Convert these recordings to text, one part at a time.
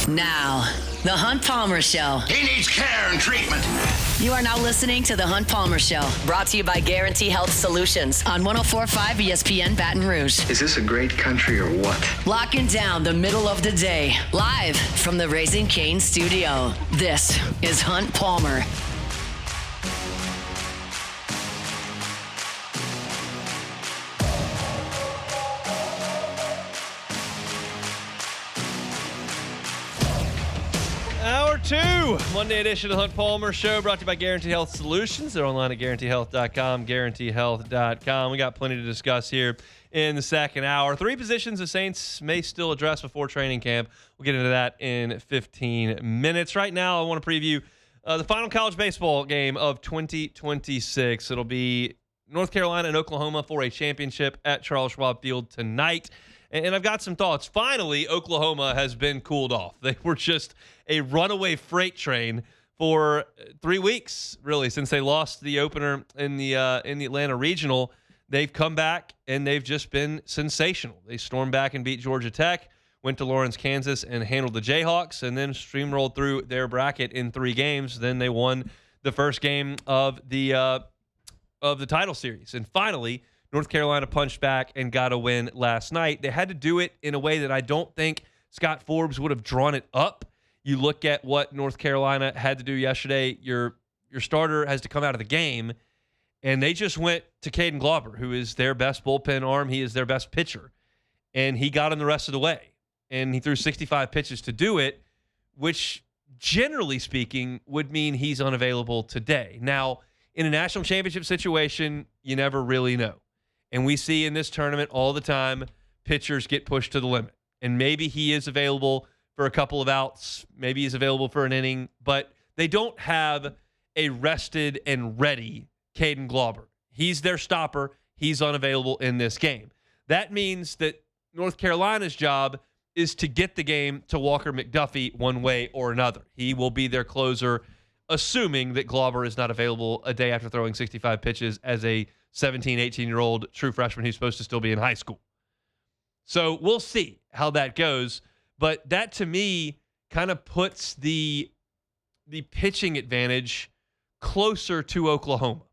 Now, The Hunt Palmer Show. He needs care and treatment. You are now listening to The Hunt Palmer Show, brought to you by Guarantee Health Solutions on 104.5 ESPN Baton Rouge. Is this a great country or what? Locking down the middle of the day, live from the Raising Cane studio. This is Hunt Palmer. Hour 2, Monday edition of the Hunt Palmer Show, brought to you by Guarantee Health Solutions. They're online at guaranteehealth.com, guaranteehealth.com. We got plenty to discuss here in the second hour. 3 positions the Saints may still address before training camp. We'll get into that in 15 minutes. Right now, I want to preview the final college baseball game of 2026. It'll be North Carolina and Oklahoma for a championship at Charles Schwab Field tonight. And I've got some thoughts. Finally, Oklahoma has been cooled off. They were just a runaway freight train for 3 weeks, really, since they lost the opener in the Atlanta Regional. They've come back, and they've just been sensational. They stormed back and beat Georgia Tech, went to Lawrence, Kansas, and handled the Jayhawks, and then steamrolled through their bracket in 3 games. Then they won the first game of the title series. And finally, North Carolina punched back and got a win last night. They had to do it in a way that I don't think Scott Forbes would have drawn it up. You look at what North Carolina had to do yesterday. Your starter has to come out of the game, and they just went to Caden Glauber, who is their best bullpen arm. He is their best pitcher, and he got him the rest of the way. And he threw 65 pitches to do it, which, generally speaking, would mean he's unavailable today. Now, in a national championship situation, you never really know. And we see in this tournament all the time, pitchers get pushed to the limit. And maybe he is available for a couple of outs. Maybe he's available for an inning. But they don't have a rested and ready Caden Glauber. He's their stopper. He's unavailable in this game. That means that North Carolina's job is to get the game to Walker McDuffie one way or another. He will be their closer, assuming that Glauber is not available a day after throwing 65 pitches as a 17, 18-year-old true freshman who's supposed to still be in high school. So we'll see how that goes. But that, to me, kind of puts the pitching advantage closer to Oklahoma.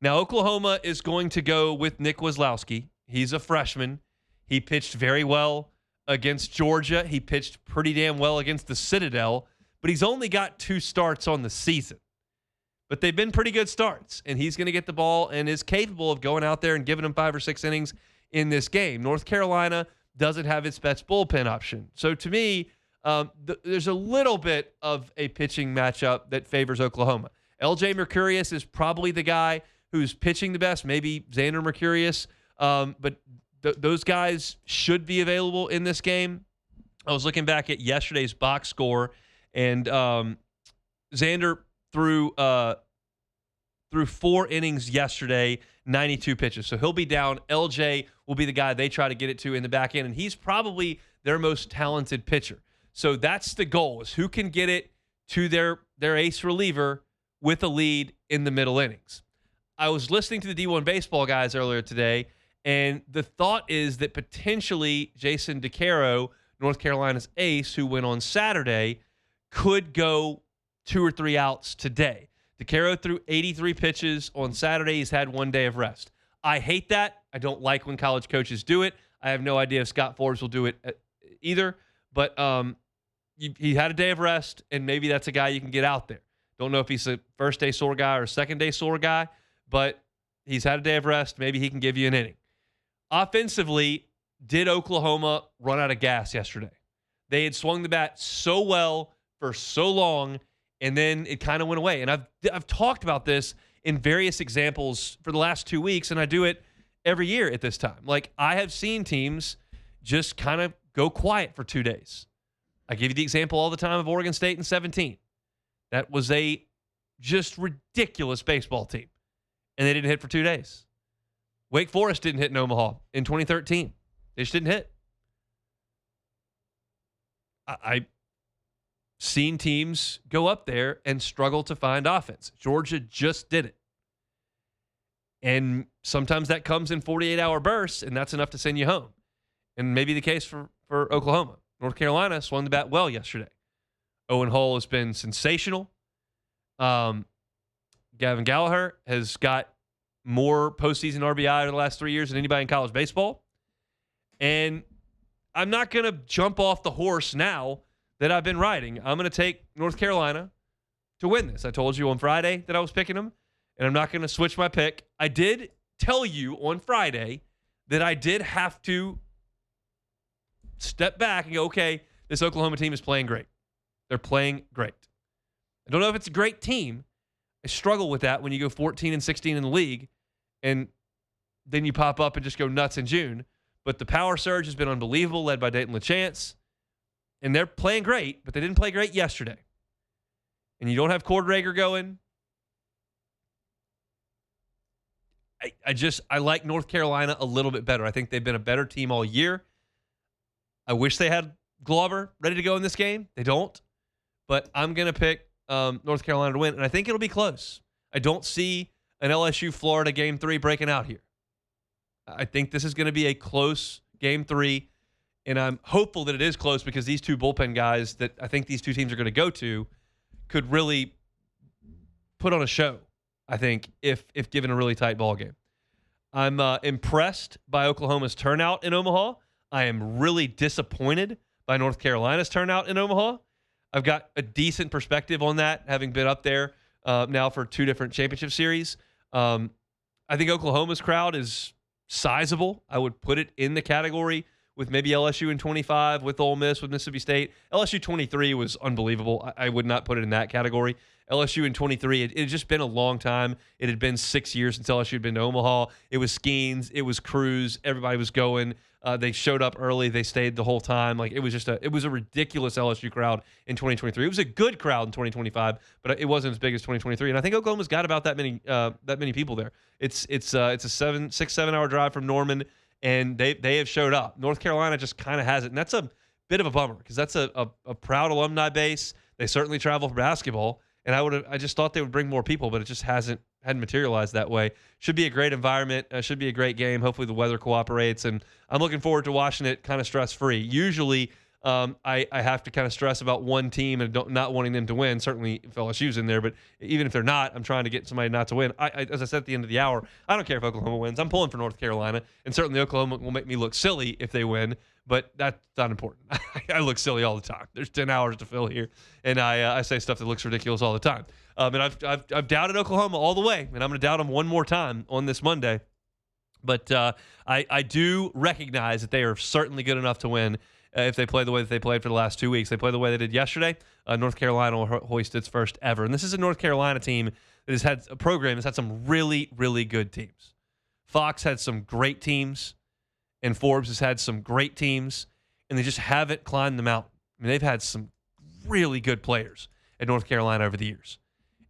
Now, Oklahoma is going to go with Nick Wazlowski. He's a freshman. He pitched very well against Georgia. He pitched pretty damn well against the Citadel. But he's only got 2 starts on the season. But they've been pretty good starts, and he's going to get the ball and is capable of going out there and giving them 5 or 6 innings in this game. North Carolina doesn't have its best bullpen option. So to me, there's a little bit of a pitching matchup that favors Oklahoma. LJ Mercurius is probably the guy who's pitching the best, maybe Xander Mercurius, but those guys should be available in this game. I was looking back at yesterday's box score, and Xander threw 4 innings yesterday, 92 pitches. So he'll be down. LJ will be the guy they try to get it to in the back end, and he's probably their most talented pitcher. So that's the goal, is who can get it to their ace reliever with a lead in the middle innings. I was listening to the D1 baseball guys earlier today, and the thought is that potentially Jason DeCaro, North Carolina's ace, who went on Saturday, could go 2 or 3 outs today. DeCaro threw 83 pitches on Saturday. He's had 1 day of rest. I hate that. I don't like when college coaches do it. I have no idea if Scott Forbes will do it either. But he had a day of rest, and maybe that's a guy you can get out there. Don't know if he's a first-day sore guy or a second-day sore guy, but he's had a day of rest. Maybe he can give you an inning. Offensively, did Oklahoma run out of gas yesterday? They had swung the bat so well for so long, and then it kind of went away. And I've talked about this in various examples for the last 2 weeks, and I do it every year at this time. Like, I have seen teams just kind of go quiet for 2 days. I give you the example all the time of Oregon State in 2017. That was a just ridiculous baseball team, and they didn't hit for 2 days. Wake Forest didn't hit in Omaha in 2013. They just didn't hit. I've seen teams go up there and struggle to find offense. Georgia just did it. And sometimes that comes in 48-hour bursts, and that's enough to send you home. And maybe the case for Oklahoma. North Carolina swung the bat well yesterday. Owen Hall has been sensational. Gavin Gallagher has got more postseason RBI in the last 3 years than anybody in college baseball. And I'm not going to jump off the horse now that I've been riding. I'm going to take North Carolina to win this. I told you on Friday that I was picking them, and I'm not going to switch my pick. I did tell you on Friday that I did have to step back and go, okay, this Oklahoma team is playing great. They're playing great. I don't know if it's a great team. I struggle with that when you go 14-16 in the league, and then you pop up and just go nuts in June. But the power surge has been unbelievable, led by Dayton LaChance. And they're playing great, but they didn't play great yesterday. And you don't have Cordrager going. I like North Carolina a little bit better. I think they've been a better team all year. I wish they had Glover ready to go in this game. They don't. But I'm going to pick North Carolina to win, and I think it'll be close. I don't see an LSU-Florida Game 3 breaking out here. I think this is going to be a close Game 3, and I'm hopeful that it is close because these two bullpen guys that I think these two teams are going to go to could really put on a show, I think, if given a really tight ball game. I'm impressed by Oklahoma's turnout in Omaha. I am really disappointed by North Carolina's turnout in Omaha. I've got a decent perspective on that, having been up there now for 2 different championship series. I think Oklahoma's crowd is sizable. I would put it in the category with maybe LSU in 25, with Ole Miss, with Mississippi State. LSU 23 was unbelievable. I would not put it in that category. LSU in 23, it had just been a long time. It had been 6 years since LSU had been to Omaha. It was Skeens. It was Cruz. Everybody was going. They showed up early. They stayed the whole time. Like, it was a ridiculous LSU crowd in 2023. It was a good crowd in 2025, but it wasn't as big as 2023. And I think Oklahoma's got about that many people there. It's a 6-7 hour drive from Norman, and they have showed up. North Carolina just kind of has it, and that's a bit of a bummer because that's a proud alumni base. They certainly travel for basketball, and I just thought they would bring more people, but it just hadn't materialized that way. Should be a great environment. Should be a great game. Hopefully the weather cooperates, and I'm looking forward to watching it kind of stress-free. Usually I have to kind of stress about one team and not wanting them to win. Certainly if LSU's in there, but even if they're not, I'm trying to get somebody not to win. As I said at the end of the hour, I don't care if Oklahoma wins. I'm pulling for North Carolina, and certainly Oklahoma will make me look silly if they win, but that's not important. I look silly all the time. There's 10 hours to fill here, and I say stuff that looks ridiculous all the time. And I've doubted Oklahoma all the way, and I'm going to doubt them one more time on this Monday. But I do recognize that they are certainly good enough to win if they play the way that they played for the last 2 weeks. They play the way they did yesterday. North Carolina will hoist its first ever. And this is a North Carolina team that has had a program that's had some really, really good teams. Fox had some great teams, and Forbes has had some great teams, and they just haven't climbed the mountain. I mean, they've had some really good players at North Carolina over the years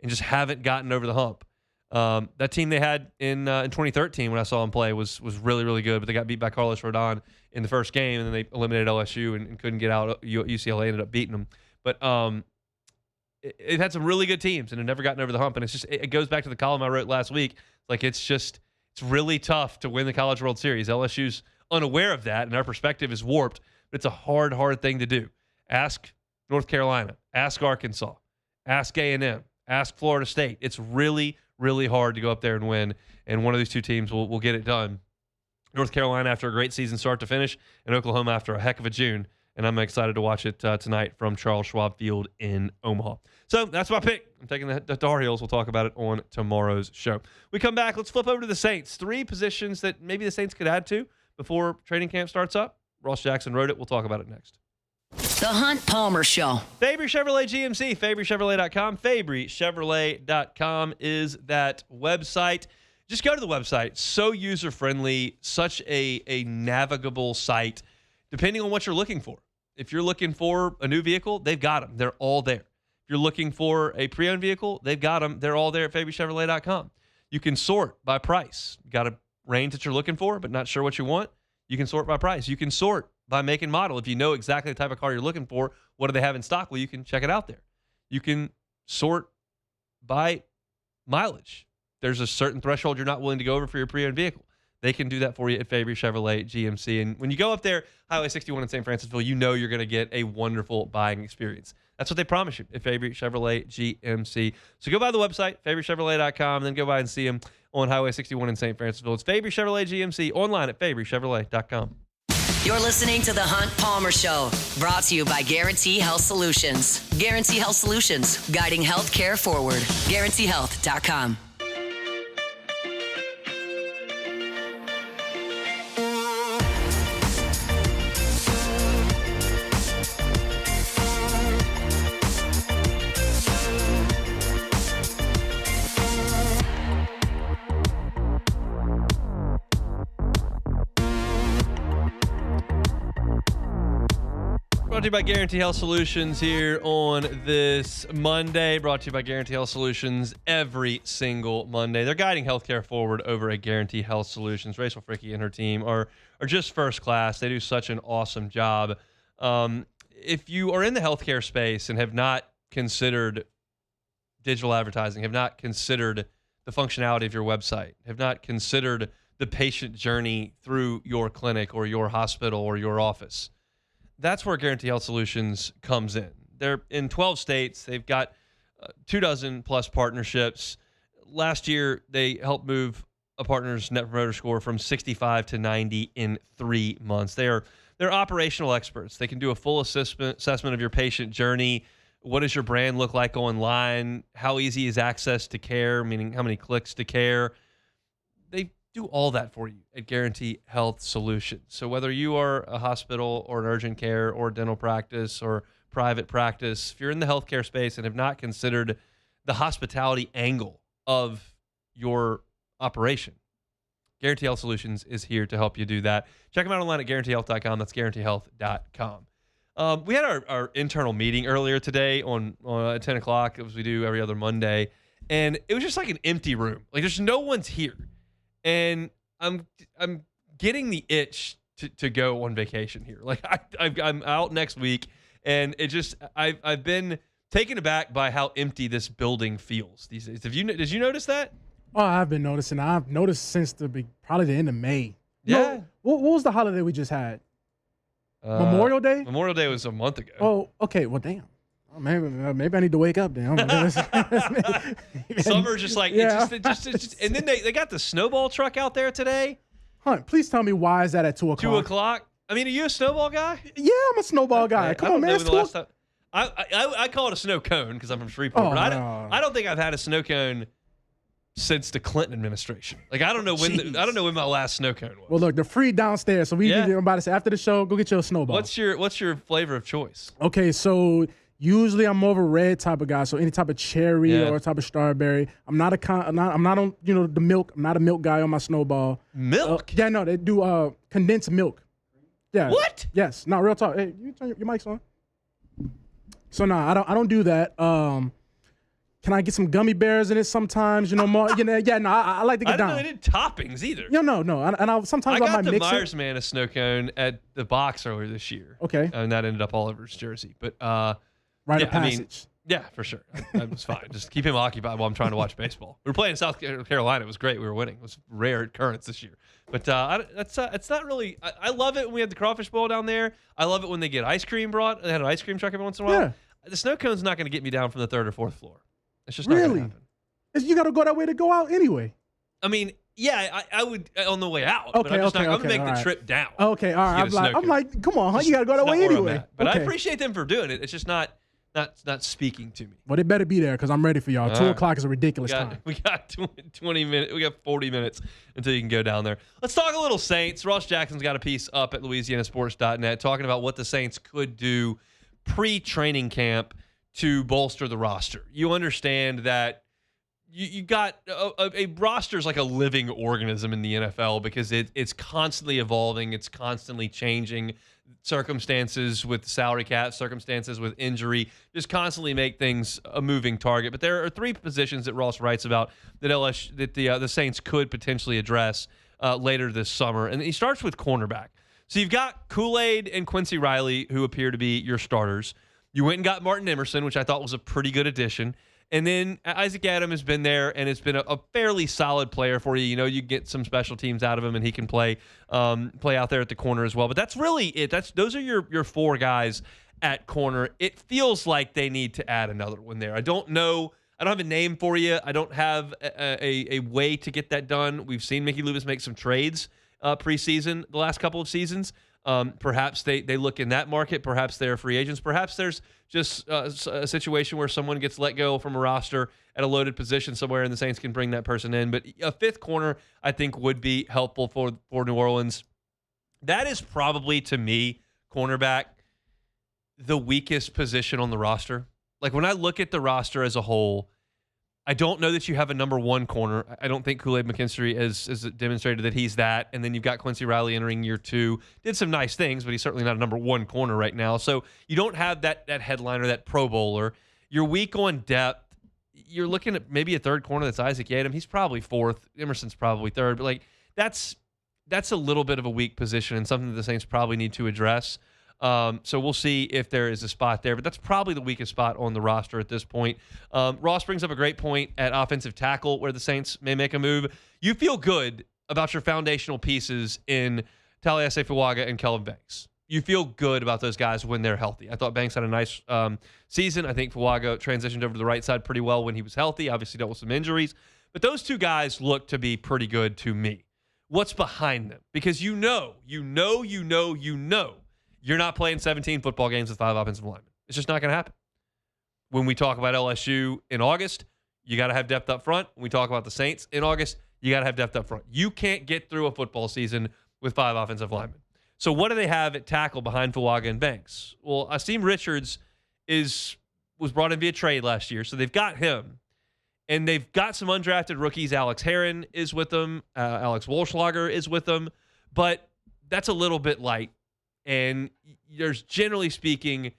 and just haven't gotten over the hump. That team they had in 2013 when I saw them play was really, really good, but they got beat by Carlos Rodon in the first game, and then they eliminated LSU and couldn't get out. UCLA ended up beating them. But it had some really good teams and have never gotten over the hump, and it goes back to the column I wrote last week. Like, it's really tough to win the College World Series. LSU's unaware of that, and our perspective is warped, but it's a hard, hard thing to do. Ask North Carolina. Ask Arkansas. Ask A&M. Ask Florida State. It's really, really hard to go up there and win, and one of these two teams will get it done. North Carolina after a great season start to finish, and Oklahoma after a heck of a June, and I'm excited to watch it tonight from Charles Schwab Field in Omaha. So that's my pick. I'm taking the Tar Heels. We'll talk about it on tomorrow's show. We come back. Let's flip over to the Saints. 3 positions that maybe the Saints could add to before training camp starts up. Ross Jackson wrote it. We'll talk about it next. The Hunt Palmer Show. Fabry Chevrolet GMC, FabryChevrolet.com. FabryChevrolet.com is that website. Just go to the website. So user-friendly, such a navigable site, depending on what you're looking for. If you're looking for a new vehicle, they've got them. They're all there. If you're looking for a pre-owned vehicle, they've got them. They're all there at FabryChevrolet.com. You can sort by price. Got a range that you're looking for, but not sure what you want? You can sort by price. You can sort by make and model. If you know exactly the type of car you're looking for, what do they have in stock? Well, you can check it out there. You can sort by mileage. There's a certain threshold you're not willing to go over for your pre-owned vehicle. They can do that for you at Fabry Chevrolet GMC. And when you go up there, Highway 61 in St. Francisville, you know you're going to get a wonderful buying experience. That's what they promise you at Fabry Chevrolet GMC. So go by the website, FabryChevrolet.com, then go by and see them on Highway 61 in St. Francisville. It's Fabry Chevrolet GMC, online at FabryChevrolet.com. You're listening to The Hunt Palmer Show, brought to you by Guarantee Health Solutions. Guarantee Health Solutions, guiding healthcare forward. GuaranteeHealth.com. Brought to you by Guarantee Health Solutions here on this Monday. Brought to you by Guarantee Health Solutions every single Monday. They're guiding healthcare forward over at Guarantee Health Solutions. Rachel Fricke and her team are just first class. They do such an awesome job. If you are in the healthcare space and have not considered digital advertising, have not considered the functionality of your website, have not considered the patient journey through your clinic or your hospital or your office, that's where Guarantee Health Solutions comes in. They're in 12 states. They've got 24 plus partnerships. Last year, they helped move a partner's Net Promoter Score from 65 to 90 in 3 months. They're operational experts. They can do a full assessment of your patient journey. What does your brand look like online? How easy is access to care, meaning how many clicks to care? They do all that for you at Guarantee Health Solutions. So whether you are a hospital or an urgent care or dental practice or private practice, if you're in the healthcare space and have not considered the hospitality angle of your operation, Guarantee Health Solutions is here to help you do that. Check them out online at GuaranteeHealth.com. That's GuaranteeHealth.com. We had our internal meeting earlier today at 10 o'clock, as we do every other Monday, and it was just like an empty room. Like there's no one's here. And I'm getting the itch to go on vacation here. Like I'm out next week, and it just I've been taken aback by how empty this building feels these days. Did you notice that? Oh, I've been noticing. I've noticed since probably the end of May. Yeah. No, what was the holiday we just had? Memorial Day? Memorial Day was a month ago. Oh, okay. Well, damn. Oh, maybe I need to wake up then. Summer's just like, yeah. it's just, and then they got the snowball truck out there today. Hunt, please tell me why is that at 2 o'clock? 2 o'clock. I mean, are you a snowball guy? Yeah, I'm a snowball guy. Come on, man. The last time. I call it a snow cone because I'm from Shreveport, but I don't think I've had a snow cone since the Clinton administration. Like I don't know when my last snow cone was. Well, look, they're free downstairs, so I'm about to say after the show, go get you a snowball. What's your flavor of choice? Okay, so usually I'm more of a red type of guy, so any type of cherry or type of strawberry. I'm not on the milk. I'm not a milk guy on my snowball. Milk? Yeah, no, they do condensed milk. Yeah. What? Yes. No, real talk. Hey, you turn your mic's on. So no, I don't do that. Can I get some gummy bears in it sometimes? More. I like to get down. I didn't know they did toppings either. No. Sometimes I might mix it. I got the Myers Man a snow cone at the box earlier this year. Okay. And that ended up all over his jersey. But rite of passage. Yeah, for sure. I was fine. Just keep him occupied while I'm trying to watch baseball. We were playing in South Carolina. It was great. We were winning. It was rare occurrence this year. But it's not really. I love it when we had the crawfish bowl down there. I love it when they get ice cream brought. They had an ice cream truck every once in a while. Yeah. The snow cone's not going to get me down from the 3rd or 4th floor. It's just not going to happen. You got to go that way to go out anyway. I mean, yeah, I would on the way out. Okay, but I'm going to make the right. trip down. Okay, all right. I'm like, come on, you got to go that way anyway. But I appreciate them for doing it. It's just not speaking to me. Well, they better be there because I'm ready for y'all. 2 o'clock is a ridiculous time. We got 20 minutes. We got 40 minutes until you can go down there. Let's talk a little Saints. Ross Jackson's got a piece up at LouisianaSports.net talking about what the Saints could do pre-training camp to bolster the roster. You understand that you got a roster is like a living organism in the NFL because it's constantly evolving. It's constantly changing. Circumstances with salary cap, circumstances with injury, just constantly make things a moving target. But there are 3 positions that Ross writes about that the Saints could potentially address later this summer. And he starts with cornerback. So you've got Kool-Aid and Quincy Riley, who appear to be your starters. You went and got Martin Emerson, which I thought was a pretty good addition. And then Isaac Adam has been there and it's been a fairly solid player for you. You know, you get some special teams out of him and he can play out there at the corner as well. But that's really it. Those are your four guys at corner. It feels like they need to add another one there. I don't know. I don't have a name for you. I don't have a way to get that done. We've seen Mickey Loomis make some trades preseason the last couple of seasons. Perhaps they look in that market. Perhaps they're free agents. Perhaps there's just a situation where someone gets let go from a roster at a loaded position somewhere and the Saints can bring that person in. But a fifth corner, I think, would be helpful for New Orleans. That is probably, to me, cornerback, the weakest position on the roster. Like, when I look at the roster as a whole, I don't know that you have a number one corner. I don't think Kool-Aid McKinstry has demonstrated that he's that. And then you've got Quincy Riley entering year 2. Did some nice things, but he's certainly not a number one corner right now. So you don't have that headliner, that Pro Bowler. You're weak on depth. You're looking at maybe a third corner that's Isaac Adam. He's probably fourth. Emerson's probably third. But, like, that's a little bit of a weak position and something that the Saints probably need to address. So we'll see if there is a spot there, but that's probably the weakest spot on the roster at this point. Ross brings up a great point at offensive tackle where the Saints may make a move. You feel good about your foundational pieces in Taliesin Fuaga and Kelvin Banks. You feel good about those guys when they're healthy. I thought Banks had a nice season. I think Fuaga transitioned over to the right side pretty well when he was healthy. Obviously dealt with some injuries, but those two guys look to be pretty good to me. What's behind them? Because you know, you're not playing 17 football games with 5 offensive linemen. It's just not going to happen. When we talk about LSU in August, you got to have depth up front. When we talk about the Saints in August, you got to have depth up front. You can't get through a football season with 5 offensive linemen. So what do they have at tackle behind Fuaga and Banks? Well, Asim Richards was brought in via trade last year, so they've got him. And they've got some undrafted rookies. Alex Heron is with them. Alex Wolschlager is with them. But that's a little bit light. And there's, generally speaking,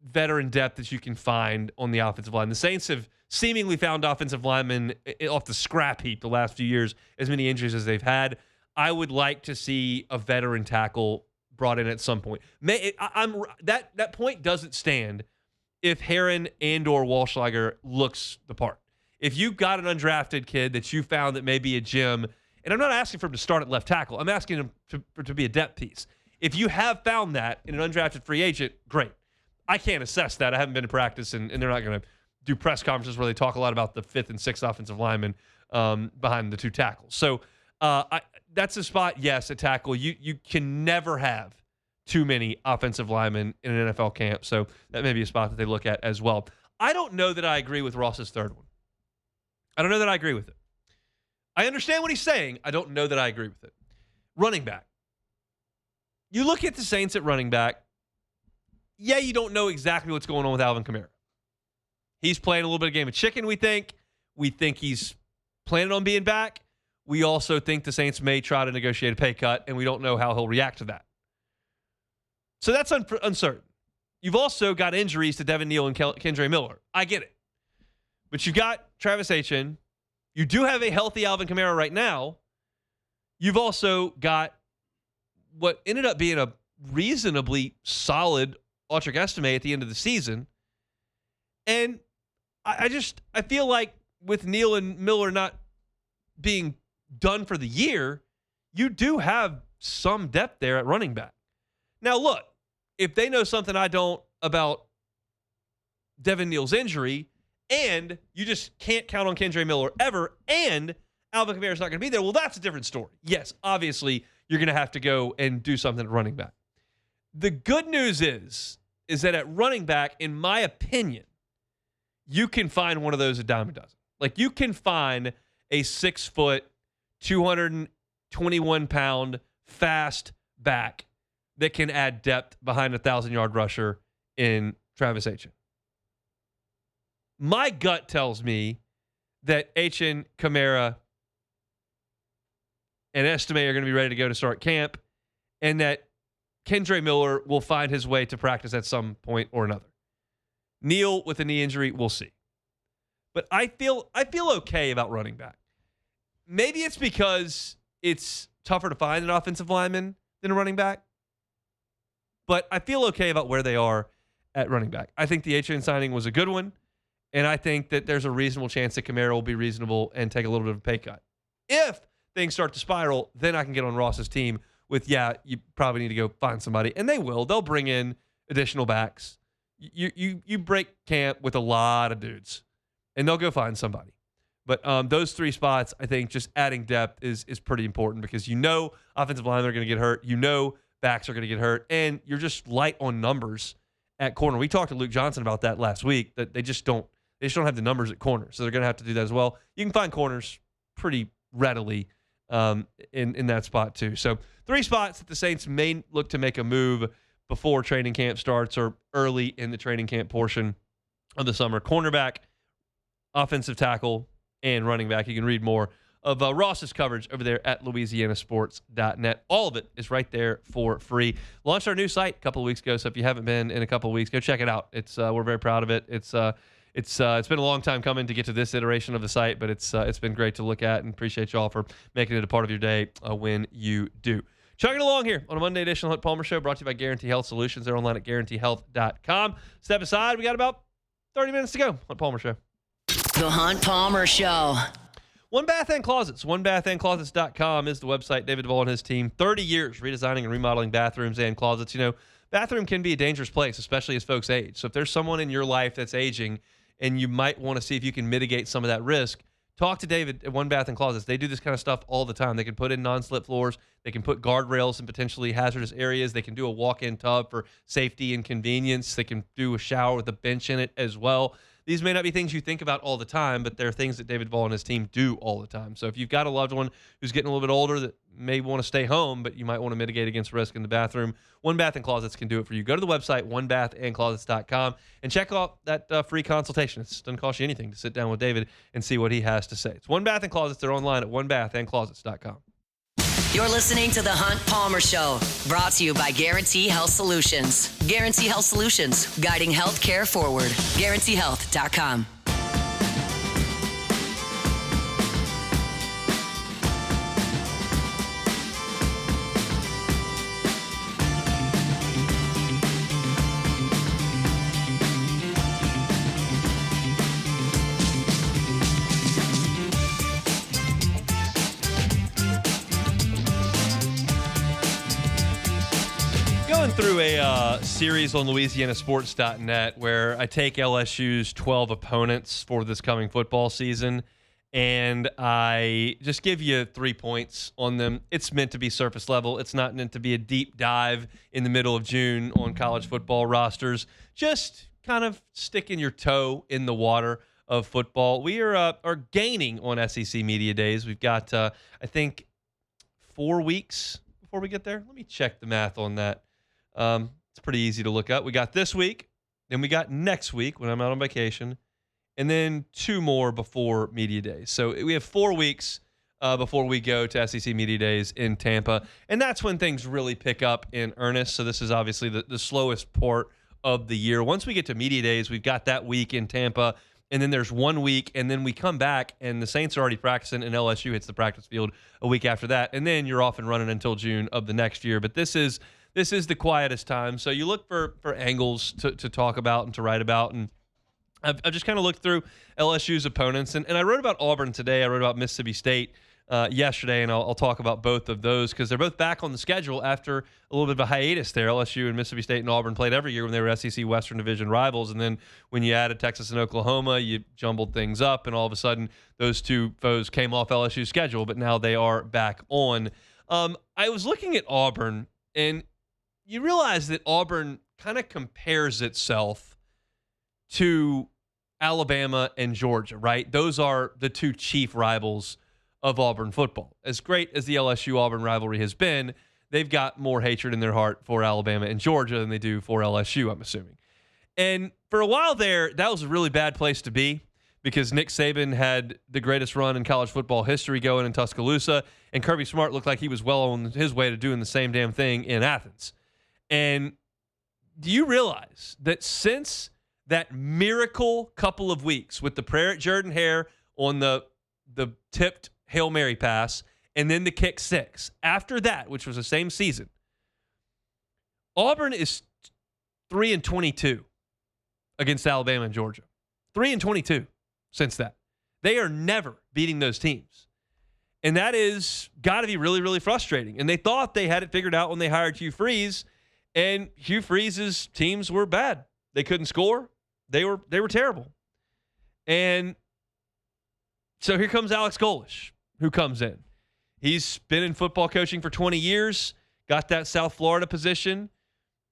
veteran depth that you can find on the offensive line. The Saints have seemingly found offensive linemen off the scrap heap the last few years, as many injuries as they've had. I would like to see a veteran tackle brought in at some point. That point doesn't stand if Heron and or Walschlager looks the part. If you've got an undrafted kid that you found that may be a gem, and I'm not asking for him to start at left tackle. I'm asking him to be a depth piece. If you have found that in an undrafted free agent, great. I can't assess that. I haven't been to practice, and they're not going to do press conferences where they talk a lot about the 5th and 6th offensive linemen behind the 2 tackles. So that's a spot, yes, at tackle. You can never have too many offensive linemen in an NFL camp, so that may be a spot that they look at as well. I don't know that I agree with Ross's third one. I don't know that I agree with it. I understand what he's saying. I don't know that I agree with it. Running back. You look at the Saints at running back. Yeah, you don't know exactly what's going on with Alvin Kamara. He's playing a little bit of game of chicken, we think. We think he's planning on being back. We also think the Saints may try to negotiate a pay cut, and we don't know how he'll react to that. So that's uncertain. You've also got injuries to Devin Neal and Kendre Miller. I get it. But you've got Travis Etienne. You do have a healthy Alvin Kamara right now. You've also got what ended up being a reasonably solid Ultric estimate at the end of the season. And I feel like with Neal and Miller not being done for the year, you do have some depth there at running back. Now, look, if they know something I don't about Devin Neal's injury, and you just can't count on Kendre Miller ever, and Alvin Kamara's not going to be there, well, that's a different story. Yes, obviously, you're going to have to go and do something at running back. The good news is that at running back, in my opinion, you can find one of those a dime a dozen. Like, you can find a 6-foot, 221-pound, fast back that can add depth behind a 1,000-yard rusher in Travis Etienne. My gut tells me that Etienne, Kamara, and Estime are going to be ready to go to start camp, and that Kendre Miller will find his way to practice at some point or another. Neal with a knee injury, we'll see. But I feel okay about running back. Maybe it's because it's tougher to find an offensive lineman than a running back, but I feel okay about where they are at running back. I think the Etienne signing was a good one, And I think that there's a reasonable chance that Kamara will be reasonable and take a little bit of a pay cut. If things start to spiral, then I can get on Ross's team with, you probably need to go find somebody. And they will. They'll bring in additional backs. You break camp with a lot of dudes, and they'll go find somebody. But those 3 spots, I think just adding depth is pretty important because offensive linemen are going to get hurt. Backs are going to get hurt. And you're just light on numbers at corner. We talked to Luke Johnson about that last week, that they just don't have the numbers at corner. So they're going to have to do that as well. You can find corners pretty readily in that spot too. So 3 spots that the Saints may look to make a move before training camp starts or early in the training camp portion of the summer: cornerback, offensive tackle, and running back. You can read more of Ross's coverage over there at louisianasports.net. All of it is right there for free. Launched our new site a couple of weeks ago, so if you haven't been in a couple of weeks, go check it out. We're very proud of it. It's been a long time coming to get to this iteration of the site, but it's been great to look at, and appreciate y'all for making it a part of your day when you do. Chugging along here on a Monday edition of the Hunt Palmer Show, brought to you by Guarantee Health Solutions. They're online at guaranteehealth.com. Step aside. We got about 30 minutes to go. Hunt Palmer Show. The Hunt Palmer Show. One Bath and Closets. OneBathAndClosets.com is the website. David Duvall and his team, 30 years redesigning and remodeling bathrooms and closets. Bathroom can be a dangerous place, especially as folks age. So if there's someone in your life that's aging and you might want to see if you can mitigate some of that risk, talk to David at One Bath and Closets. They do this kind of stuff all the time. They can put in non-slip floors. They can put guardrails in potentially hazardous areas. They can do a walk-in tub for safety and convenience. They can do a shower with a bench in it as well. These may not be things you think about all the time, but they're things that David Ball and his team do all the time. So if you've got a loved one who's getting a little bit older that may want to stay home, but you might want to mitigate against risk in the bathroom, One Bath and Closets can do it for you. Go to the website, onebathandclosets.com, and check out that free consultation. It doesn't cost you anything to sit down with David and see what he has to say. It's One Bath and Closets. They're online at onebathandclosets.com. You're listening to The Hunt Palmer Show, brought to you by Guarantee Health Solutions. Guarantee Health Solutions, guiding healthcare forward. GuaranteeHealth.com. Through a series on louisianasports.net where I take LSU's 12 opponents for this coming football season, and I just give you 3 points on them. It's meant to be surface level. It's not meant to be a deep dive in the middle of June on college football rosters. Just kind of sticking your toe in the water of football. We are gaining on SEC Media Days. We've got, I think, 4 weeks before we get there. Let me check the math on that. It's pretty easy to look up. We got this week, then we got next week when I'm out on vacation, and then 2 more before Media Days. So we have 4 weeks before we go to SEC Media Days in Tampa, and that's when things really pick up in earnest. So this is obviously the slowest part of the year. Once we get to Media Days, we've got that week in Tampa, and then there's 1 week, and then we come back, and the Saints are already practicing, and LSU hits the practice field a week after that, and then you're off and running until June of the next year. But this is the quietest time. So you look for angles to talk about and to write about. And I've just kind of looked through LSU's opponents. And I wrote about Auburn today. I wrote about Mississippi State yesterday. And I'll talk about both of those because they're both back on the schedule after a little bit of a hiatus there. LSU and Mississippi State and Auburn played every year when they were SEC Western Division rivals. And then when you added Texas and Oklahoma, you jumbled things up. And all of a sudden, those 2 foes came off LSU's schedule. But now they are back on. I was looking at Auburn, and you realize that Auburn kind of compares itself to Alabama and Georgia, right? Those are the 2 chief rivals of Auburn football. As great as the LSU-Auburn rivalry has been, they've got more hatred in their heart for Alabama and Georgia than they do for LSU, I'm assuming. And for a while there, that was a really bad place to be because Nick Saban had the greatest run in college football history going in Tuscaloosa, and Kirby Smart looked like he was well on his way to doing the same damn thing in Athens. And do you realize that since that miracle couple of weeks with the prayer at Jordan-Hare on the tipped Hail Mary pass and then the kick 6, after that, which was the same season, Auburn is 3-22 against Alabama and Georgia. 3-22 since that. They are never beating those teams. And that is got to be really, really frustrating. And they thought they had it figured out when they hired Hugh Freeze, and Hugh Freeze's teams were bad. They couldn't score. They were terrible. And so here comes Alex Golesh, who comes in. He's been in football coaching for 20 years, got that South Florida position,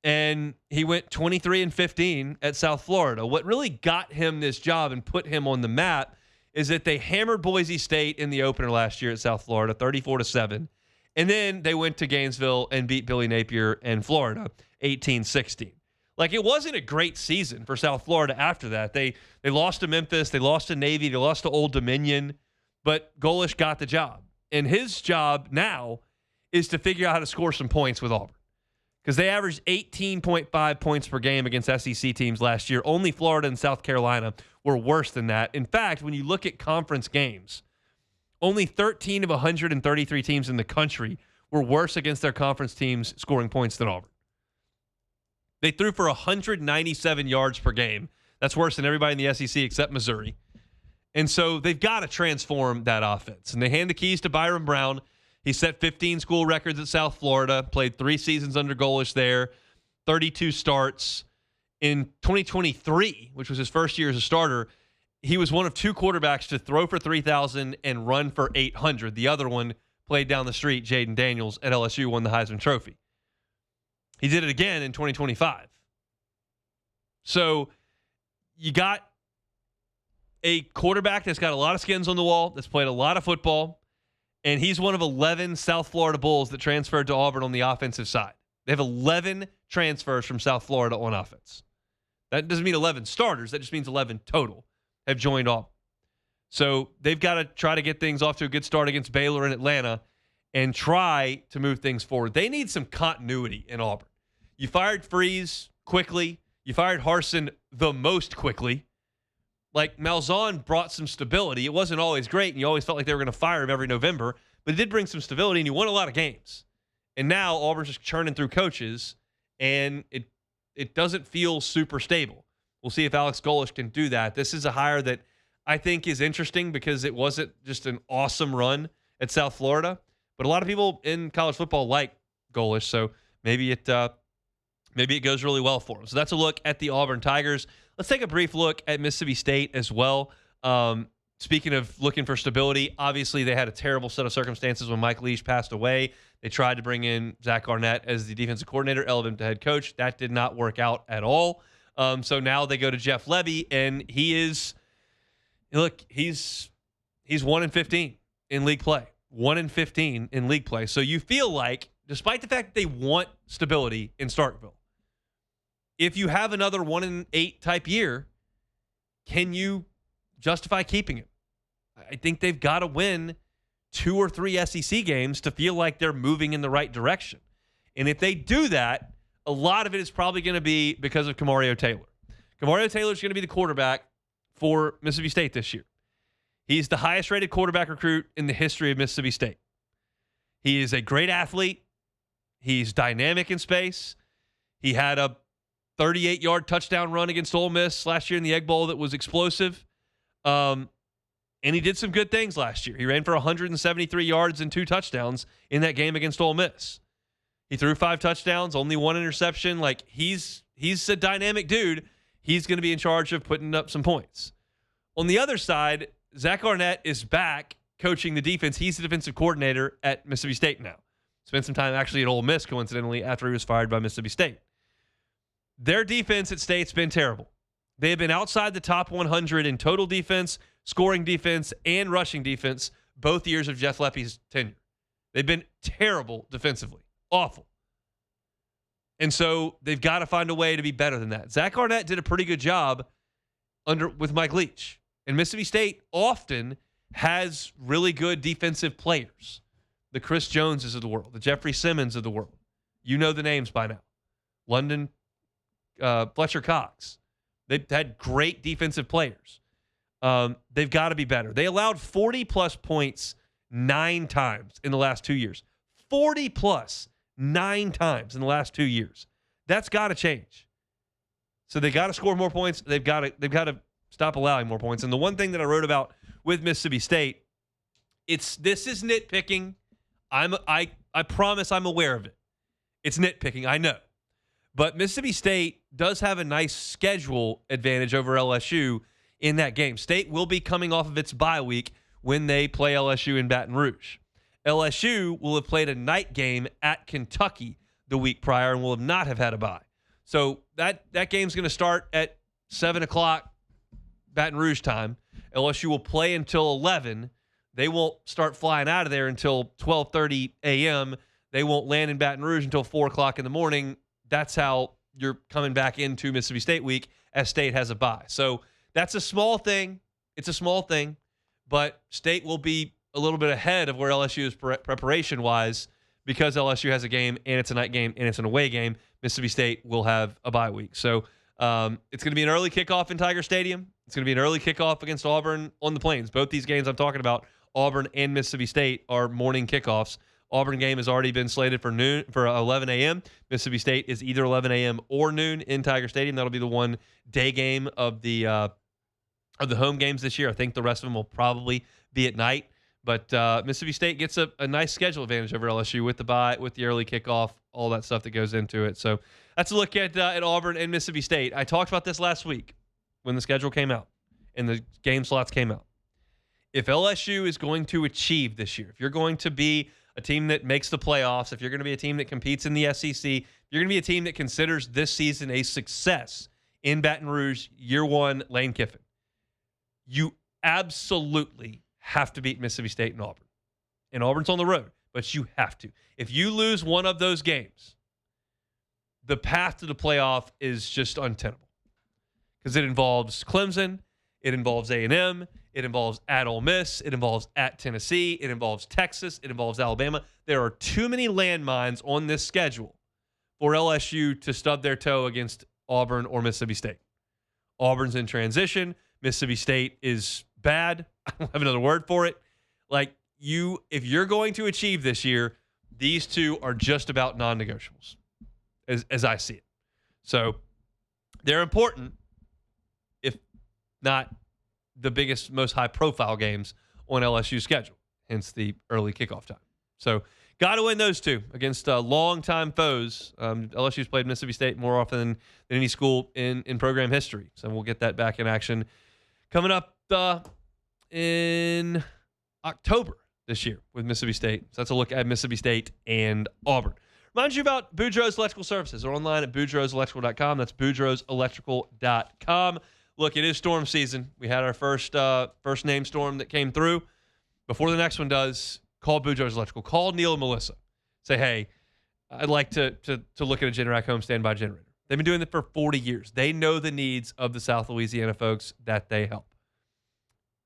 and he went 23-15 at South Florida. What really got him this job and put him on the map is that they hammered Boise State in the opener last year at South Florida, 34-7. And then they went to Gainesville and beat Billy Napier and Florida, 18-16. Like, it wasn't a great season for South Florida after that. They lost to Memphis, they lost to Navy, they lost to Old Dominion, but Golesh got the job. And his job now is to figure out how to score some points with Auburn, because they averaged 18.5 points per game against SEC teams last year. Only Florida and South Carolina were worse than that. In fact, when you look at conference games, only 13 of 133 teams in the country were worse against their conference teams scoring points than Auburn. They threw for 197 yards per game. That's worse than everybody in the SEC except Missouri. And so they've got to transform that offense. And they hand the keys to Byron Brown. He set 15 school records at South Florida, played 3 seasons under Golesh there, 32 starts. In 2023, which was his first year as a starter, he was one of 2 quarterbacks to throw for 3,000 and run for 800. The other one played down the street, Jaden Daniels at LSU, won the Heisman Trophy. He did it again in 2025. So you got a quarterback that's got a lot of skins on the wall, that's played a lot of football, and he's one of 11 South Florida Bulls that transferred to Auburn on the offensive side. They have 11 transfers from South Florida on offense. That doesn't mean 11 starters. That just means 11 total have joined Auburn. So they've got to try to get things off to a good start against Baylor and Atlanta and try to move things forward. They need some continuity in Auburn. You fired Freeze quickly. You fired Harsin the most quickly. Like, Malzahn brought some stability. It wasn't always great, and you always felt like they were going to fire him every November, but it did bring some stability, and you won a lot of games. And now Auburn's just churning through coaches, and it doesn't feel super stable. We'll see if Alex Golesh can do that. This is a hire that I think is interesting because it wasn't just an awesome run at South Florida, but a lot of people in college football like Golesh, so maybe it goes really well for him. So that's a look at the Auburn Tigers. Let's take a brief look at Mississippi State as well. Speaking of looking for stability, obviously they had a terrible set of circumstances when Mike Leach passed away. They tried to bring in Zach Arnett as the defensive coordinator, elevate him to head coach. That did not work out at all. So now they go to Jeff Levy, and he's 1-15 in league play. 1-15 in league play. So you feel like, despite the fact that they want stability in Starkville, if you have another 1-8 type year, can you justify keeping him? I think they've got to win 2 or 3 SEC games to feel like they're moving in the right direction. And if they do that, a lot of it is probably going to be because of Kamario Taylor. Kamario Taylor is going to be the quarterback for Mississippi State this year. He's the highest rated quarterback recruit in the history of Mississippi State. He is a great athlete. He's dynamic in space. He had a 38-yard touchdown run against Ole Miss last year in the Egg Bowl that was explosive. And he did some good things last year. He ran for 173 yards and 2 touchdowns in that game against Ole Miss. He threw 5 touchdowns, only 1 interception. Like, he's a dynamic dude. He's going to be in charge of putting up some points. On the other side, Zach Arnett is back coaching the defense. He's the defensive coordinator at Mississippi State now. Spent some time actually at Ole Miss, coincidentally, after he was fired by Mississippi State. Their defense at State's been terrible. They have been outside the top 100 in total defense, scoring defense, and rushing defense both years of Jeff Levy's tenure. They've been terrible defensively. Awful. And so they've got to find a way to be better than that. Zach Arnett did a pretty good job with Mike Leach. And Mississippi State often has really good defensive players. The Chris Joneses of the world, the Jeffrey Simmons of the world. You know the names by now. London Fletcher Cox. They've had great defensive players. They've got to be better. They allowed 40-plus points 9 times in the last 2 years. 40-plus 9 times in the last 2 years. That's got to change. So they got to score more points. They've got to Stop allowing more points. And the one thing that I wrote about with Mississippi State, this is nitpicking. I promise I'm aware of it. It's nitpicking, I know. But Mississippi State does have a nice schedule advantage over LSU in that game. State will be coming off of its bye week when they play LSU in Baton Rouge. LSU will have played a night game at Kentucky the week prior and will have not have had a bye. So that game's going to start at 7 o'clock Baton Rouge time. LSU will play until 11. They won't start flying out of there until 12:30 a.m. They won't land in Baton Rouge until 4 o'clock in the morning. That's how you're coming back into Mississippi State week as State has a bye. So that's a small thing. It's a small thing, but State will be a little bit ahead of where LSU is preparation-wise because LSU has a game and it's a night game and it's an away game. Mississippi State will have a bye week. So it's going to be an early kickoff in Tiger Stadium. It's going to be an early kickoff against Auburn on the Plains. Both these games I'm talking about, Auburn and Mississippi State, are morning kickoffs. Auburn game has already been slated for 11 a.m. Mississippi State is either 11 a.m. or noon in Tiger Stadium. That'll be the one day game of the home games this year. I think the rest of them will probably be at night. But Mississippi State gets a nice schedule advantage over LSU with the bye, with the early kickoff, all that stuff that goes into it. So that's a look at Auburn and Mississippi State. I talked about this last week when the schedule came out and the game slots came out. If LSU is going to achieve this year, if you're going to be a team that makes the playoffs, if you're going to be a team that competes in the SEC, if you're going to be a team that considers this season a success in Baton Rouge, year one, Lane Kiffin, you absolutely have to beat Mississippi State and Auburn. And Auburn's on the road, but you have to. If you lose one of those games, the path to the playoff is just untenable because it involves Clemson, it involves A&M, it involves at Ole Miss, it involves at Tennessee, it involves Texas, it involves Alabama. There are too many landmines on this schedule for LSU to stub their toe against Auburn or Mississippi State. Auburn's in transition. Mississippi State is bad. I don't have another word for it. If you're going to achieve this year, these two are just about non-negotiables, as I see it. So they're important, if not the biggest, most high-profile games on LSU's schedule, hence the early kickoff time. So got to win those two against longtime foes. LSU's played Mississippi State more often than any school in program history. So we'll get that back in action coming up in October this year with Mississippi State. So that's a look at Mississippi State and Auburn. Remind you about Boudreaux's Electrical Services. They're online at boudreauxelectrical.com. That's boudreauxelectrical.com. Look, it is storm season. We had our first name storm that came through. Before the next one does, call Boudreaux's Electrical. Call Neil and Melissa. Say, hey, I'd like to look at a Generac home standby generator. They've been doing it for 40 years. They know the needs of the South Louisiana folks that they help.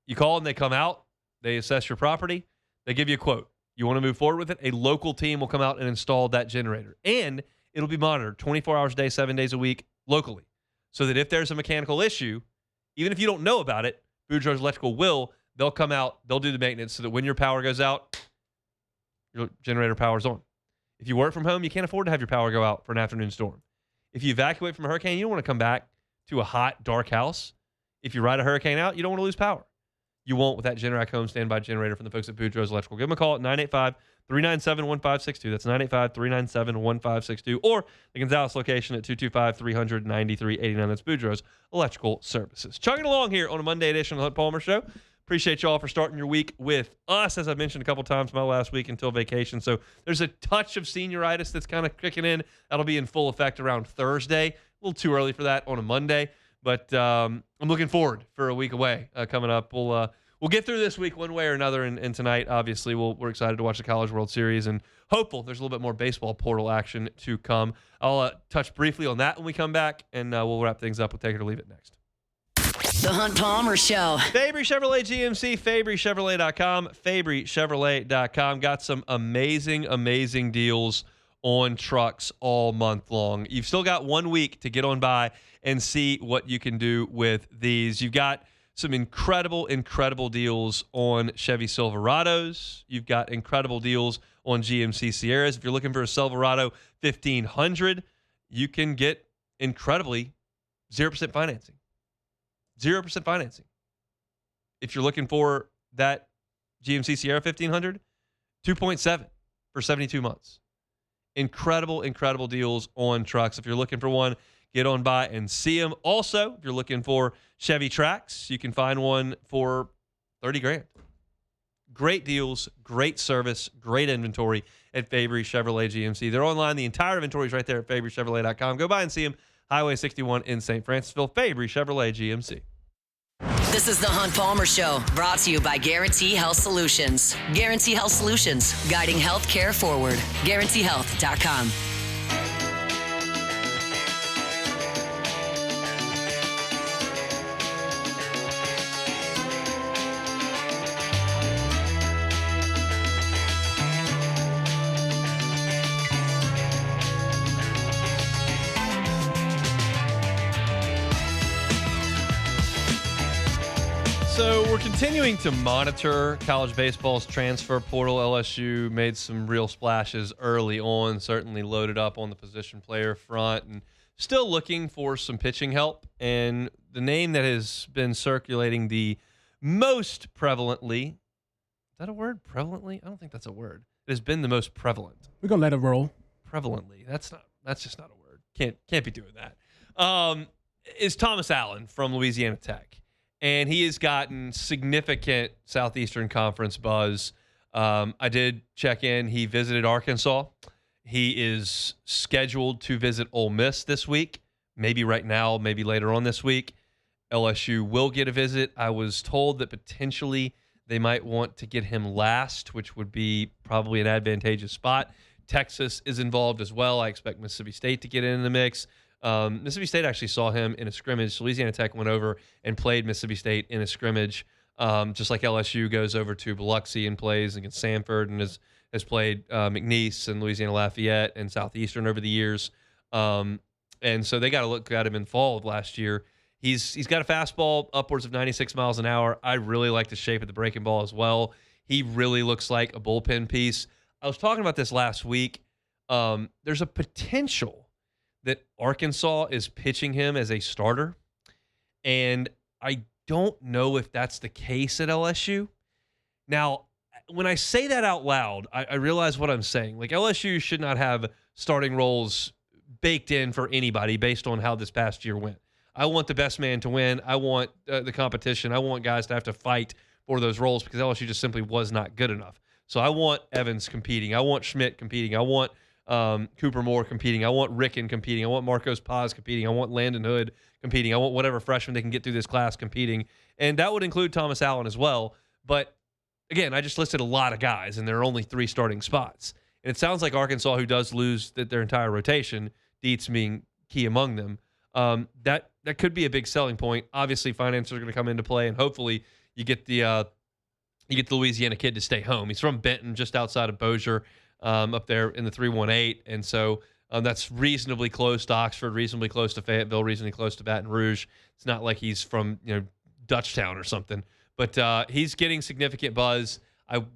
You call them, they come out, they assess your property, they give you a quote. You want to move forward with it? A local team will come out and install that generator. And it'll be monitored 24 hours a day, 7 days a week locally. So that if there's a mechanical issue, even if you don't know about it, Boudreaux's Electrical they'll come out, they'll do the maintenance so that when your power goes out, your generator power's on. If you work from home, you can't afford to have your power go out for an afternoon storm. If you evacuate from a hurricane, you don't want to come back to a hot, dark house. If you ride a hurricane out, you don't want to lose power. You won't with that Generac home standby generator from the folks at Boudreaux's Electrical. Give them a call at 985-397-1562. That's 985-397-1562. Or the Gonzales location at 225-300-9389. That's Boudreaux's Electrical Services. Chugging along here on a Monday edition of the Hunt Palmer Show. Appreciate y'all for starting your week with us. As I've mentioned a couple times, my last week until vacation. So there's a touch of senioritis that's kind of kicking in. That'll be in full effect around Thursday. A little too early for that on a Monday. But I'm looking forward for a week away coming up. We'll get through this week one way or another. And tonight, obviously, we're excited to watch the College World Series and hopeful there's a little bit more baseball portal action to come. I'll touch briefly on that when we come back, and we'll wrap things up with Take It or Leave It next. The Hunt Palmer Show. Fabry Chevrolet GMC, FabryChevrolet.com, FabryChevrolet.com. Got some amazing deals on trucks all month long. You've still got 1 week to get on by and see what you can do with these. You've got some incredible deals on Chevy Silverados. You've got incredible deals on GMC Sierras. If you're looking for a Silverado 1500, you can get incredibly 0% financing. 0% financing. If you're looking for that GMC Sierra 1500, 2.7 for 72 months. Incredible, incredible deals on trucks. If you're looking for one, get on by and see them. Also, if you're looking for Chevy Trax, you can find one for $30,000. Great deals, great service, great inventory at Fabry Chevrolet GMC. They're online. The entire inventory is right there at FabryChevrolet.com. Go by and see them. Highway 61 in St. Francisville. Fabry Chevrolet GMC. This is the Hunt Palmer Show, brought to you by Guarantee Health Solutions. Guarantee Health Solutions, guiding healthcare forward. GuaranteeHealth.com. So we're continuing to monitor college baseball's transfer portal. LSU made some real splashes early on, certainly loaded up on the position player front, and still looking for some pitching help. And the name that has been circulating the most prevalently, is that a word? Prevalently? I don't think that's a word. It has been the most prevalent. We're gonna let it roll. Prevalently. That's just not a word. Can't be doing that. Is Thomas Allen from Louisiana Tech. And he has gotten significant Southeastern Conference buzz. I did check in. He visited Arkansas. He is scheduled to visit Ole Miss this week. Maybe right now, maybe later on this week. LSU will get a visit. I was told that potentially they might want to get him last, which would be probably an advantageous spot. Texas is involved as well. I expect Mississippi State to get in the mix. Mississippi State actually saw him in a scrimmage. Louisiana Tech went over and played Mississippi State in a scrimmage, just like LSU goes over to Biloxi and plays against Sanford and has played McNeese and Louisiana Lafayette and Southeastern over the years. And so they got to look at him in fall of last year. He's got a fastball upwards of 96 miles an hour. I really like the shape of the breaking ball as well. He really looks like a bullpen piece. I was talking about this last week. There's a potential that Arkansas is pitching him as a starter. And I don't know if that's the case at LSU. Now, when I say that out loud, I realize what I'm saying. Like, LSU should not have starting roles baked in for anybody based on how this past year went. I want the best man to win. I want the competition. I want guys to have to fight for those roles because LSU just simply was not good enough. So I want Evans competing. I want Schmidt competing. I want Cooper Moore competing. I want Ricken competing. I want Marcos Paz competing. I want Landon Hood competing. I want whatever freshman they can get through this class competing. And that would include Thomas Allen as well. But again, I just listed a lot of guys, and there are only 3 starting spots. And it sounds like Arkansas, who does lose their entire rotation, Dietz being key among them, that could be a big selling point. Obviously, finances are going to come into play, and hopefully you get the Louisiana kid to stay home. He's from Benton, just outside of Bossier. Up there in the 318, and so that's reasonably close to Oxford, reasonably close to Fayetteville, reasonably close to Baton Rouge. It's not like he's from Dutchtown or something, but he's getting significant buzz. I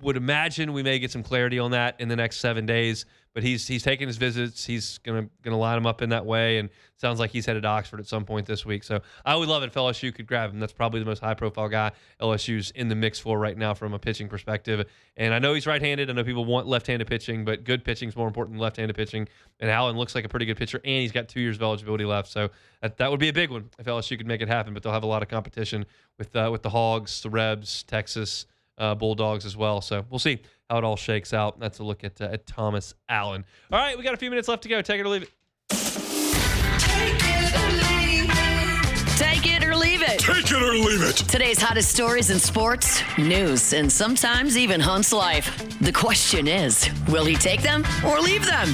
would imagine we may get some clarity on that in the next 7 days. But he's taking his visits. He's gonna line him up in that way, and sounds like he's headed to Oxford at some point this week. So I would love it if LSU could grab him. That's probably the most high-profile guy LSU's in the mix for right now from a pitching perspective. And I know he's right-handed. I know people want left-handed pitching, but good pitching is more important than left-handed pitching. And Allen looks like a pretty good pitcher, and he's got 2 years of eligibility left. So that would be a big one if LSU could make it happen. But they'll have a lot of competition with the Hogs, the Rebs, Texas, Bulldogs as well. So we'll see how it all shakes out. That's a look at Thomas Allen. All right, we got a few minutes left to go. Take it or leave it. Take it or leave it. Take it or leave it. Take it or leave it. Today's hottest stories in sports, news, and sometimes even Hunt's life. The question is, will he take them or leave them?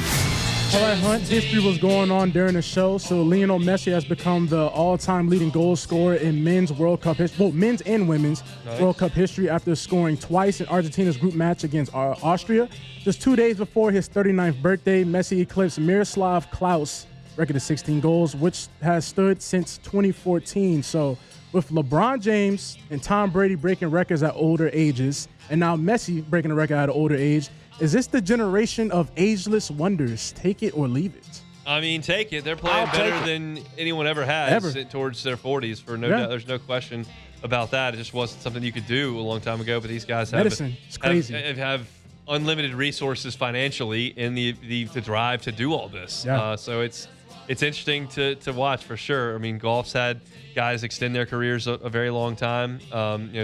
All right, Hunt, history was going on during the show. So Lionel Messi has become the all-time leading goal scorer in men's World Cup history, well, men's and women's World Cup history after scoring twice in Argentina's group match against Austria. Just 2 days before his 39th birthday, Messi eclipsed Miroslav Klose, record of 16 goals, which has stood since 2014. So with LeBron James and Tom Brady breaking records at older ages, and now Messi breaking a record at an older age, is this the generation of ageless wonders? Take it or leave it. I mean, take it. They're playing better than anyone ever has towards their 40s. For no doubt, there's no question about that. It just wasn't something you could do a long time ago. But these guys have unlimited resources financially and the drive to do all this. Yeah. So it's interesting to watch for sure. I mean, golf's had guys extend their careers a very long time.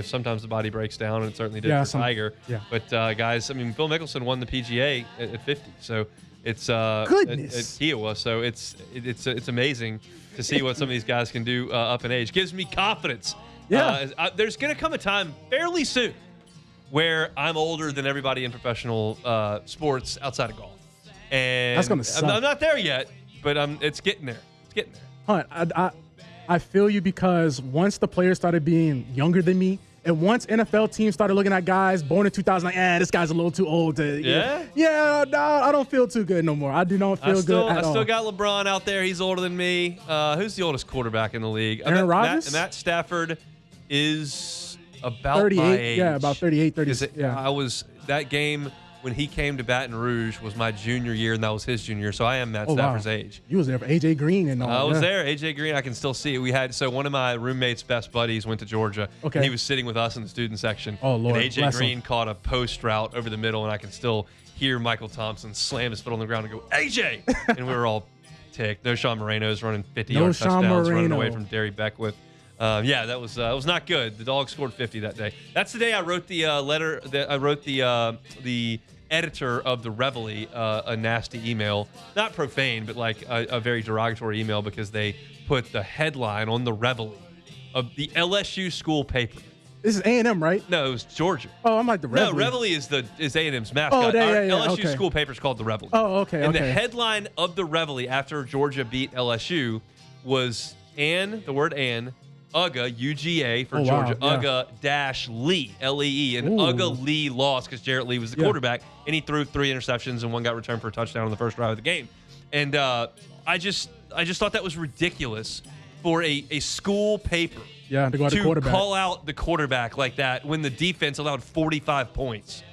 Sometimes the body breaks down, and it certainly did for Tiger. Yeah. But guys, I mean, Phil Mickelson won the PGA at 50, so it's goodness. Kiowa. So it's amazing to see what some of these guys can do up in age. Gives me confidence. Yeah. There's going to come a time fairly soon where I'm older than everybody in professional sports outside of golf, and that's going to suck. I'm not there yet, but it's getting there. It's getting there. Hunt, I feel you, because once the players started being younger than me, and once NFL teams started looking at guys born in 2000, like, this guy's a little too old to. Yeah, no, I don't feel too good no more. I do not feel good at all. I still got LeBron out there. He's older than me. Who's the oldest quarterback in the league? Aaron Rodgers? Matt Stafford is about 38. My age. Yeah, about 38, 30. Yeah. That game when he came to Baton Rouge was my junior year, and that was his junior year. So I am Matt Stafford's age. You was there for AJ Green and all. I was there, AJ Green. I can still see it. One of my roommate's best buddies went to Georgia. Okay. And he was sitting with us in the student section. Oh Lord. And AJ Green caught a post route over the middle, and I can still hear Michael Thompson slam his foot on the ground and go, AJ! And we were all ticked. No Sean Moreno's running 50-yard touchdowns, running away from Derry Beckwith. That was not good. The Dogs scored 50 that day. That's the day I wrote the letter. I wrote the editor of the Reveille a nasty email, not profane, but like a very derogatory email, because they put the headline on the Reveille of the LSU school paper. This is A&M, right? No, it was Georgia. Oh, I'm like the Reveille. No, Reveille is A&M's mascot. Our LSU school paper is called the Reveille. Oh, okay. And the headline of the Reveille after Georgia beat LSU was the word UGA, UGA for Georgia, UGA Lee, L-E-E, and UGA Lee lost because Jarrett Lee was the quarterback, and he threw 3 interceptions and one got returned for a touchdown on the first drive of the game. And I just thought that was ridiculous for a school paper to call out the quarterback like that when the defense allowed 45 points.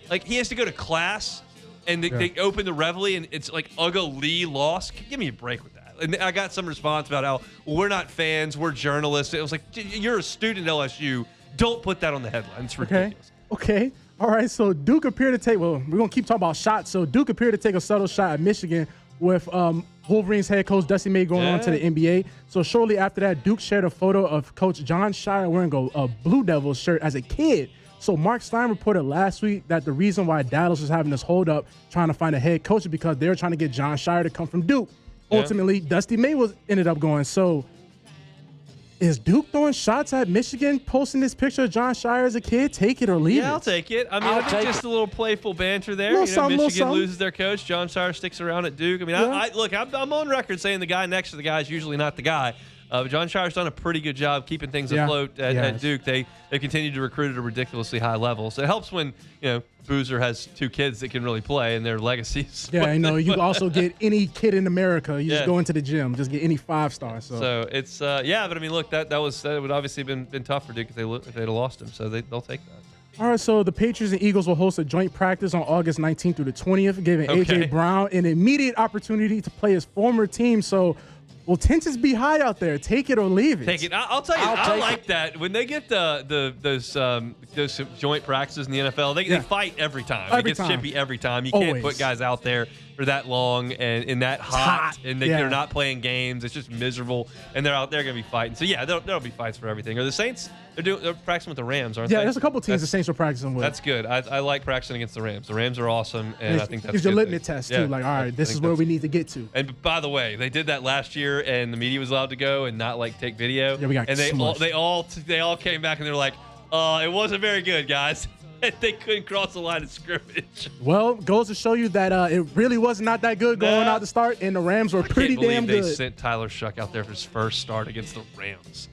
Like, he has to go to class, and they open the Reveille, and it's like UGA Lee lost. Give me a break with that. And I got some response about how we're not fans, we're journalists. It was like, you're a student at LSU. Don't put that on the headline. It's ridiculous. Okay. All right. So Duke appeared to take. Well, we're gonna keep talking about shots. So Duke appeared to take a subtle shot at Michigan with Wolverines head coach Dusty May going on to the NBA. So shortly after that, Duke shared a photo of Coach John Shire wearing a Blue Devils shirt as a kid. So Mark Stein reported last week that the reason why Dallas was having this hold up trying to find a head coach is because they were trying to get John Shire to come from Duke. Ultimately, Dusty May ended up going. So, is Duke throwing shots at Michigan, posting this picture of John Shire as a kid? Take it or leave it. Yeah, I'll take it. I mean, I think just a little playful banter there. Michigan loses their coach. John Shire sticks around at Duke. I mean, I'm on record saying the guy next to the guy is usually not the guy. But John Shire's done a pretty good job keeping things afloat at Duke. They continue to recruit at a ridiculously high level. So it helps when Boozer has 2 kids that can really play and their legacies. Yeah, you also get any kid in America. You just go into the gym, just get any 5-star. So it's but I mean, look, that would obviously been tough for Duke if they'd have lost him. So they'll take that. All right, so the Patriots and Eagles will host a joint practice on August 19th through the 20th, giving A.J. Brown an immediate opportunity to play his former team. So, will tensions be high out there? Take it or leave it. Take it. I'll tell you, I like that. When they get those joint practices in the NFL, they fight every time. It gets chippy every time. You can't put guys out there for that long and in that hot, and they're not playing games. It's just miserable, and they're out there going to be fighting. So, yeah, there'll be fights for everything. Are the Saints, they're practicing with the Rams, aren't they? Yeah, there's a couple teams the Saints are practicing with. That's good. I like practicing against the Rams. The Rams are awesome, and I think that's good. It's your litmus test, too. Like, all right, this is where we need to get to. And by the way, they did that last year, and the media was allowed to go and not, take video. Yeah, we got they all came back, and they were like, it wasn't very good, guys. They couldn't cross the line of scrimmage. Well, goes to show you that it really was not that good going out to start, and the Rams were pretty damn good. They sent Tyler Shuck out there for his first start against the Rams.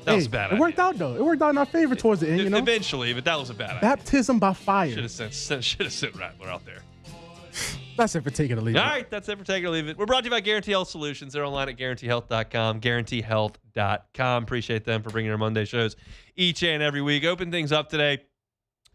That was a bad idea. It worked out, though. It worked out in our favor towards the end, Eventually, but that was a bad idea. Baptism by fire. Should have sent Rattler out there. That's it for Take It or Leave It. All right, that's it for Take It or Leave It. We're brought to you by Guarantee Health Solutions. They're online at GuaranteeHealth.com, GuaranteeHealth.com. Appreciate them for bringing our Monday shows each and every week. Open things up today.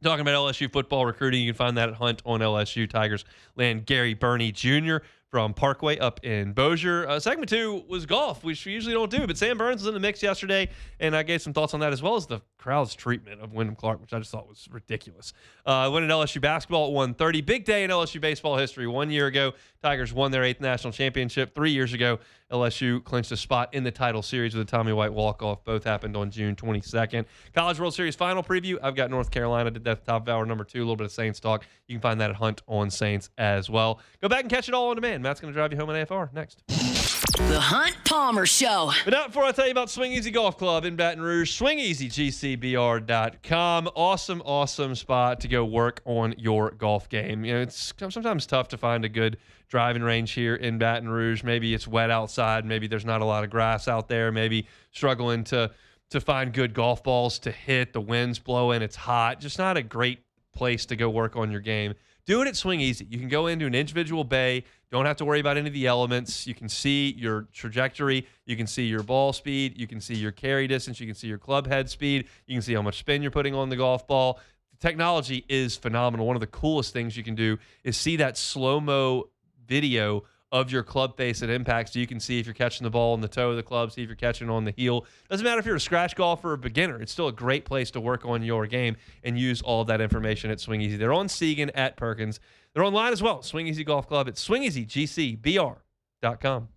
Talking about LSU football recruiting. You can find that at Hunt on LSU. Tigers land Gary Burney Jr. from Parkway up in Bossier. Segment 2 was golf, which we usually don't do, but Sam Burns was in the mix yesterday, and I gave some thoughts on that, as well as the crowd's treatment of Wyndham Clark, which I just thought was ridiculous. Went in LSU basketball at 1:30. Big day in LSU baseball history. 1 year ago, Tigers won their 8th national championship. 3 years ago, LSU clinched a spot in the title series with a Tommy White walk-off. Both happened on June 22nd. College World Series final preview. I've got North Carolina. Did that at the top of hour number 2. A little bit of Saints talk. You can find that at Hunt on Saints as well. Go back and catch it all on demand. Matt's going to drive you home on AFR next. The Hunt Palmer Show. But now, before I tell you about Swing Easy Golf Club in Baton Rouge, swingeasygcbr.com. Awesome spot to go work on your golf game. You know, it's sometimes tough to find a good driving range here in Baton Rouge. Maybe it's wet outside. Maybe there's not a lot of grass out there. Maybe struggling to find good golf balls to hit. The wind's blowing. It's hot. Just not a great place to go work on your game. Do it at Swing Easy. You can go into an individual bay. Don't have to worry about any of the elements. You can see your trajectory. You can see your ball speed. You can see your carry distance. You can see your club head speed. You can see how much spin you're putting on the golf ball. The technology is phenomenal. One of the coolest things you can do is see that slow-mo video of your club face at impact, so you can see if you're catching the ball on the toe of the club, see if you're catching on the heel. Doesn't matter if you're a scratch golfer or a beginner. It's still a great place to work on your game and use all of that information at Swing Easy. They're on Segan at Perkins. They're online as well. Swing Easy Golf Club at swingeasygcbr.com.